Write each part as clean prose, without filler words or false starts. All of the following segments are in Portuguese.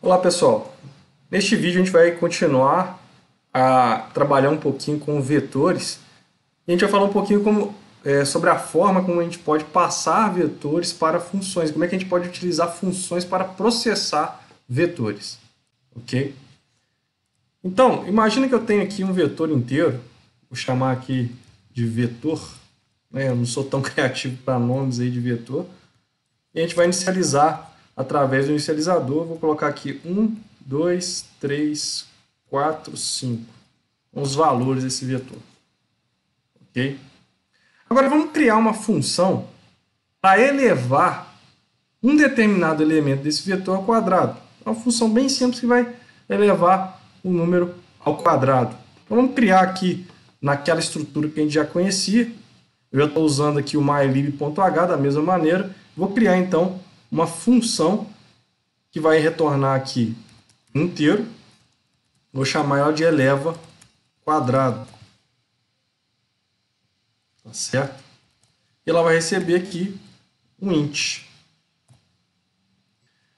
Olá pessoal, neste vídeo a gente vai continuar a trabalhar um pouquinho com vetores e a gente vai falar um pouquinho sobre a forma como a gente pode passar vetores para funções, como é que a gente pode utilizar funções para processar vetores, ok? Então, imagina que eu tenho aqui um vetor inteiro, vou chamar aqui de vetor, né? Eu não sou tão criativo para nomes aí de vetor, e a gente vai inicializar através do inicializador. Vou colocar aqui 1, 2, 3, 4, 5. Os valores desse vetor. Ok? Agora vamos criar uma função para elevar um determinado elemento desse vetor ao quadrado. É uma função bem simples que vai elevar o número ao quadrado. Então vamos criar aqui naquela estrutura que a gente já conhecia. Eu já estou usando aqui o mylib.h da mesma maneira. Vou criar então uma função que vai retornar aqui um inteiro. Vou chamar ela de eleva quadrado. Tá certo? E ela vai receber aqui um int.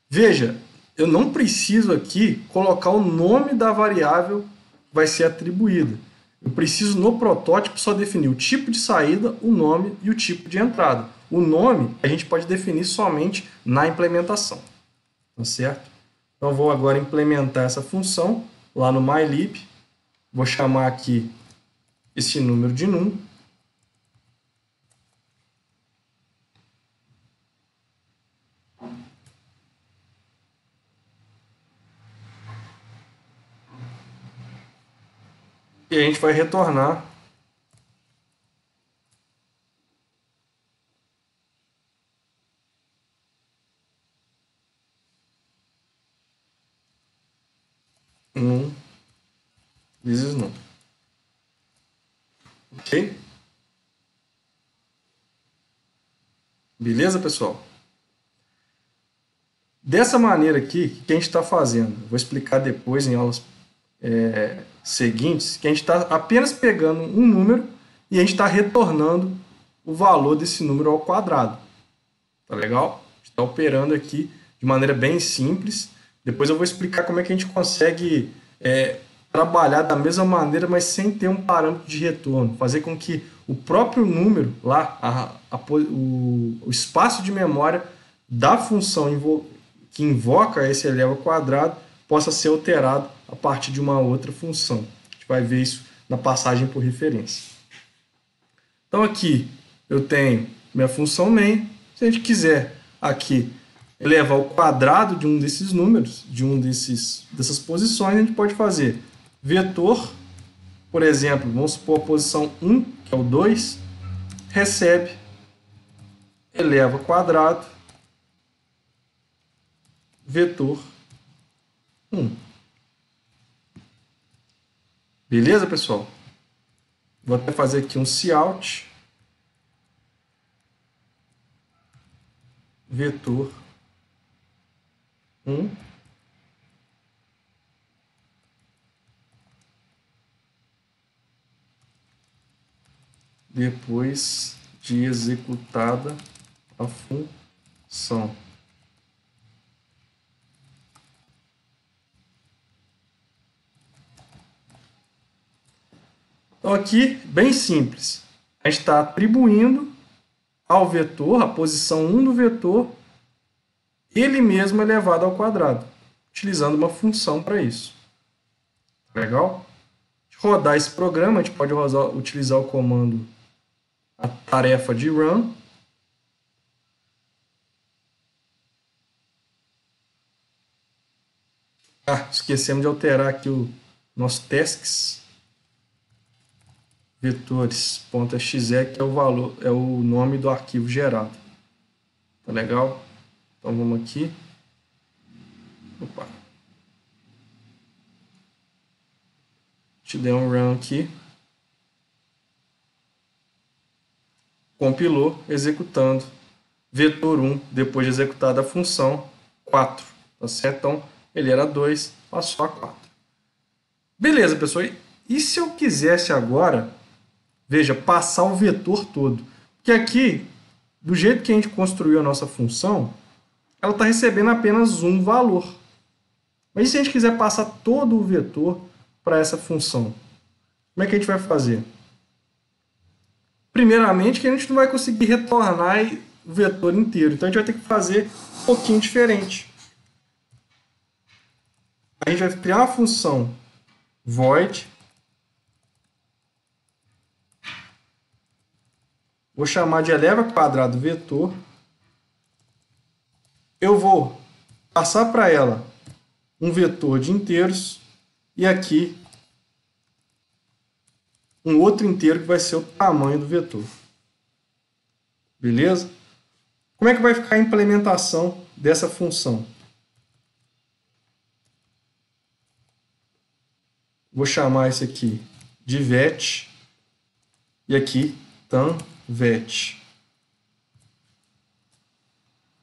Veja, eu não preciso aqui colocar o nome da variável que vai ser atribuída. Eu preciso no protótipo só definir o tipo de saída, o nome e o tipo de entrada. O nome a gente pode definir somente na implementação. Tá certo? Então eu vou agora implementar essa função lá no mylib. Vou chamar aqui esse número de num. E a gente vai retornar num vezes num. Ok? Beleza, pessoal? Dessa maneira aqui, o que a gente está fazendo? Vou explicar depois em aulas seguintes, que a gente está apenas pegando um número e a gente está retornando o valor desse número ao quadrado. Tá legal? A gente está operando aqui de maneira bem simples. Depois eu vou explicar como é que a gente consegue trabalhar da mesma maneira, mas sem ter um parâmetro de retorno. Fazer com que o próprio número lá, o espaço de memória da função que invoca esse eleva ao quadrado possa ser alterado a partir de uma outra função. A gente vai ver isso na passagem por referência. Então aqui eu tenho minha função main. Se a gente quiser aqui elevar ao quadrado de um desses números, dessas posições, a gente pode fazer vetor, por exemplo, vamos supor a posição 1, que é o 2, recebe, eleva ao quadrado, vetor 1. Beleza, pessoal? Vou até fazer aqui um cout, vetor 1. Depois de executada a função. Então aqui, bem simples. A gente está atribuindo ao vetor, a posição 1 do vetor, ele mesmo elevado ao quadrado, utilizando uma função para isso. Legal? Rodar esse programa, a gente pode utilizar o comando, a tarefa de run. Esquecemos de alterar aqui o nosso tasks. Vetores.exe, que é o nome do arquivo gerado. Tá legal? Então vamos aqui. Opa. Te dei um run aqui. Compilou, executando. Vetor 1, depois de executada a função, 4. Tá certo? Então, ele era 2, passou a 4. Beleza, pessoal. E se eu quisesse agora, veja, passar o vetor todo? Porque aqui, do jeito que a gente construiu a nossa função, ela está recebendo apenas um valor. Mas e se a gente quiser passar todo o vetor para essa função? Como é que a gente vai fazer? Primeiramente, que a gente não vai conseguir retornar o vetor inteiro. Então, a gente vai ter que fazer um pouquinho diferente. A gente vai criar uma função void. Vou chamar de eleva quadrado vetor. Eu vou passar para ela um vetor de inteiros. E aqui um outro inteiro que vai ser o tamanho do vetor. Beleza? Como é que vai ficar a implementação dessa função? Vou chamar isso aqui de vet e aqui tanvet.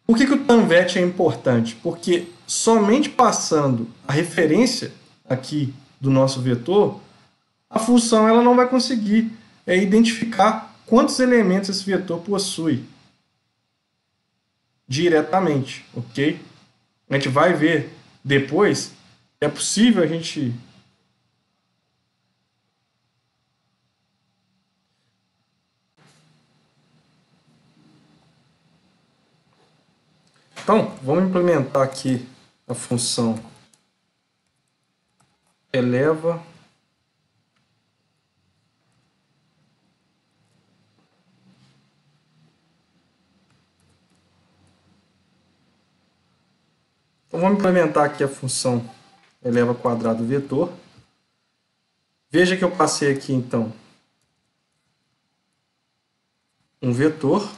Por que o tanvet é importante? Porque somente passando a referência aqui do nosso vetor, a função ela não vai conseguir identificar quantos elementos esse vetor possui diretamente, ok? A gente vai ver depois que é possível a gente Então, vamos implementar aqui a função eleva Então, vamos implementar aqui a função eleva quadrado vetor. Veja que eu passei aqui, então, um vetor.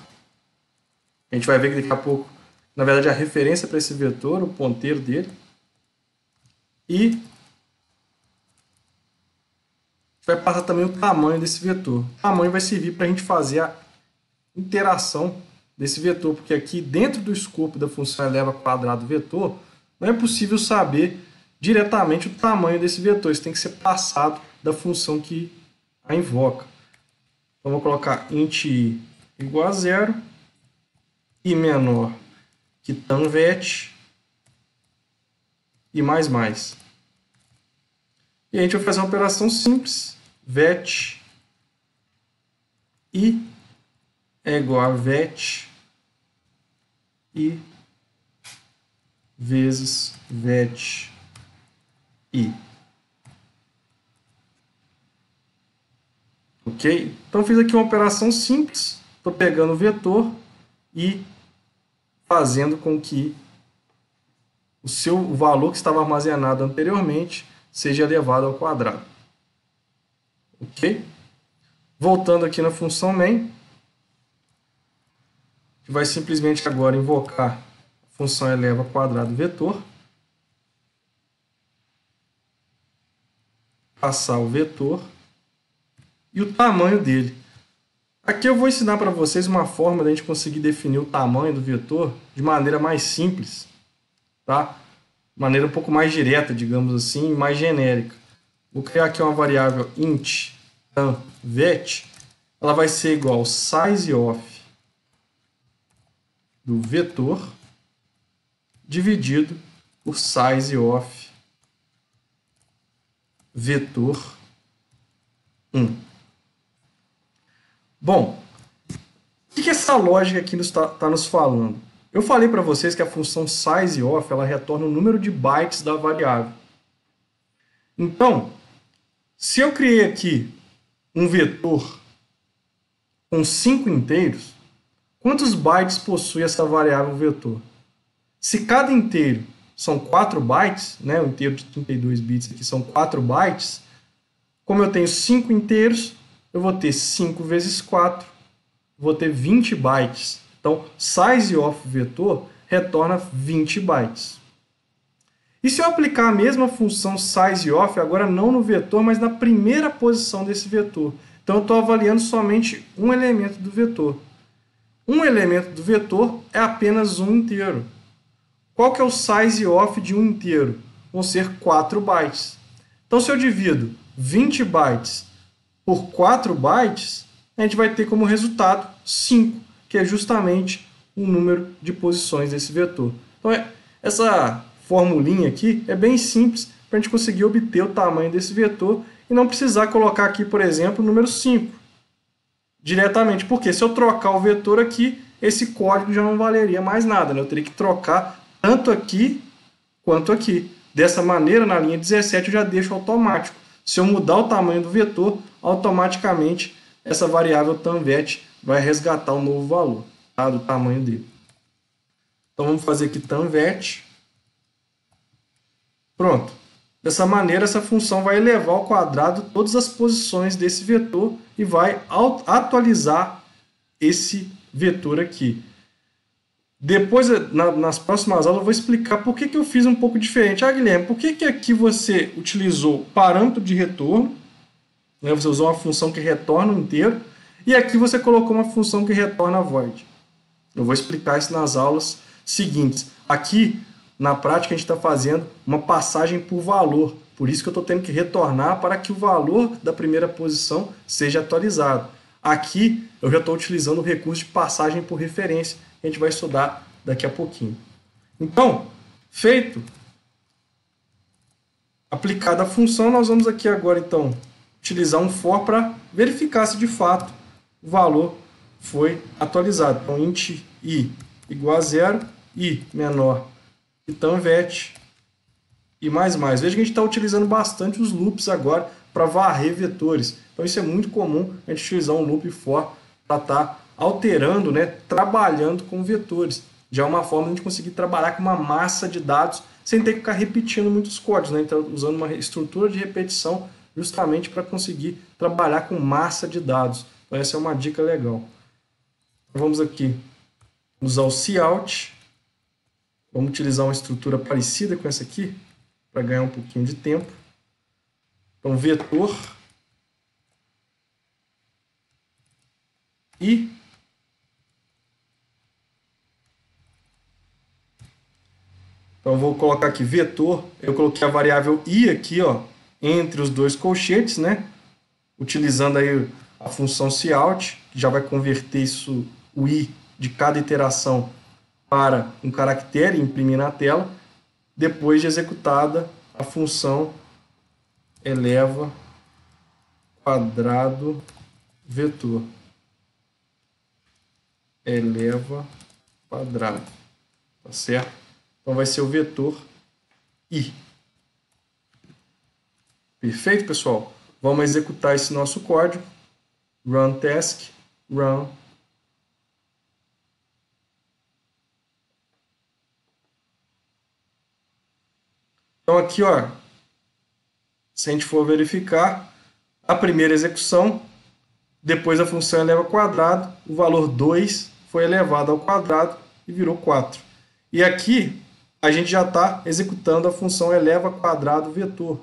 A gente vai ver que daqui a pouco, na verdade, a referência para esse vetor, o ponteiro dele. E a gente vai passar também o tamanho desse vetor. O tamanho vai servir para a gente fazer a interação desse vetor, porque aqui dentro do escopo da função eleva quadrado vetor, não é possível saber diretamente o tamanho desse vetor. Isso tem que ser passado da função que a invoca. Então, vou colocar int i igual a 0, i menor que tanvet e mais. E a gente vai fazer uma operação simples. Vet i é igual a vet i vezes vet i. Ok? Então, fiz aqui uma operação simples. Estou pegando o vetor e fazendo com que o valor que estava armazenado anteriormente seja elevado ao quadrado. Ok? Voltando aqui na função main, que vai simplesmente agora invocar a função eleva quadrado vetor, passar o vetor e o tamanho dele. Aqui eu vou ensinar para vocês uma forma de a gente conseguir definir o tamanho do vetor de maneira mais simples, tá? Maneira um pouco mais direta, digamos assim, mais genérica. Vou criar aqui uma variável int tanvet, ela vai ser igual ao sizeOf do vetor dividido por sizeOf vetor 1. Bom, o que essa lógica aqui está nos falando? Eu falei para vocês que a função sizeOf ela retorna o número de bytes da variável. Então, se eu criei aqui um vetor com 5 inteiros, quantos bytes possui essa variável vetor? Se cada inteiro são 4 bytes, né, o inteiro de 32 bits aqui são 4 bytes, como eu tenho 5 inteiros, eu vou ter 5 vezes 4, vou ter 20 bytes. Então, sizeOf vetor retorna 20 bytes. E se eu aplicar a mesma função sizeOf, agora não no vetor, mas na primeira posição desse vetor? Então, eu estou avaliando somente um elemento do vetor. Um elemento do vetor é apenas um inteiro. Qual que é o sizeOf de um inteiro? Vão ser 4 bytes. Então, se eu divido 20 bytes por 4 bytes, a gente vai ter como resultado 5, que é justamente o número de posições desse vetor. Então, essa formulinha aqui é bem simples para a gente conseguir obter o tamanho desse vetor e não precisar colocar aqui, por exemplo, o número 5 diretamente, porque se eu trocar o vetor aqui, esse código já não valeria mais nada, né? Eu teria que trocar tanto aqui quanto aqui. Dessa maneira, na linha 17 eu já deixo automático. Se eu mudar o tamanho do vetor, automaticamente essa variável tanvet vai resgatar um novo valor, tá? Do tamanho dele. Então vamos fazer aqui tanvet. Pronto. Dessa maneira, essa função vai elevar ao quadrado todas as posições desse vetor e vai atualizar esse vetor aqui. Depois, nas próximas aulas, eu vou explicar por que eu fiz um pouco diferente. Ah, Guilherme, por que aqui você utilizou parâmetro de retorno, né? Você usou uma função que retorna um inteiro, e aqui você colocou uma função que retorna void. Eu vou explicar isso nas aulas seguintes. Aqui, na prática, a gente está fazendo uma passagem por valor. Por isso que eu estou tendo que retornar para que o valor da primeira posição seja atualizado. Aqui, eu já estou utilizando o recurso de passagem por referência, que a gente vai estudar daqui a pouquinho. Então, feito, aplicada a função, nós vamos aqui agora, então, utilizar um for para verificar se de fato o valor foi atualizado. Então, int i igual a 0, i menor que tanvet e mais. Veja que a gente está utilizando bastante os loops agora para varrer vetores. Então isso é muito comum a gente utilizar um loop for para estar alterando, né, trabalhando com vetores. Já é uma forma de a gente conseguir trabalhar com uma massa de dados sem ter que ficar repetindo muitos códigos, né? Então, usando uma estrutura de repetição justamente para conseguir trabalhar com massa de dados. Então essa é uma dica legal. Então, vamos aqui usar o cout. Vamos utilizar uma estrutura parecida com essa aqui, para ganhar um pouquinho de tempo. Então, vetor i. Então, eu vou colocar aqui vetor. Eu coloquei a variável i aqui, ó, entre os dois colchetes, né? Utilizando aí a função cout, que já vai converter isso, o i de cada iteração, para um caractere e imprimir na tela, depois de executada a função eleva quadrado vetor. Eleva quadrado. Tá certo? Então vai ser o vetor i. Perfeito, pessoal? Vamos executar esse nosso código. Run task, run. Então aqui, ó, se a gente for verificar, a primeira execução, depois a função eleva ao quadrado, o valor 2 foi elevado ao quadrado e virou 4. E aqui a gente já está executando a função eleva quadrado vetor.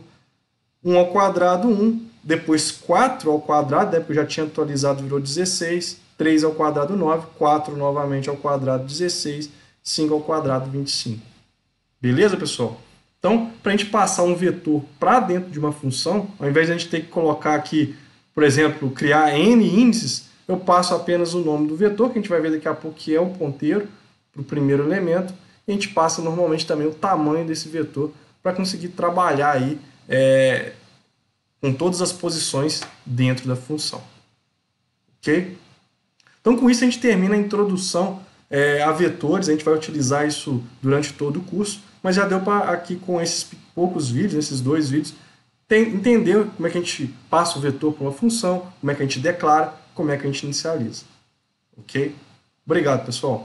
1 ao quadrado, 1, depois 4 ao quadrado, porque eu já tinha atualizado, virou 16, 3 ao quadrado, 9, 4 novamente ao quadrado, 16, 5 ao quadrado, 25. Beleza, pessoal? Então, para a gente passar um vetor para dentro de uma função, ao invés de a gente ter que colocar aqui, por exemplo, criar n índices, eu passo apenas o nome do vetor, que a gente vai ver daqui a pouco que é um ponteiro para o primeiro elemento, e a gente passa normalmente também o tamanho desse vetor para conseguir trabalhar aí com todas as posições dentro da função. Ok? Então, com isso, a gente termina a introdução a vetores. A gente vai utilizar isso durante todo o curso, mas já deu para aqui com esses poucos vídeos, esses 2 vídeos, entender como é que a gente passa o vetor para uma função, como é que a gente declara, como é que a gente inicializa. Ok? Obrigado, pessoal.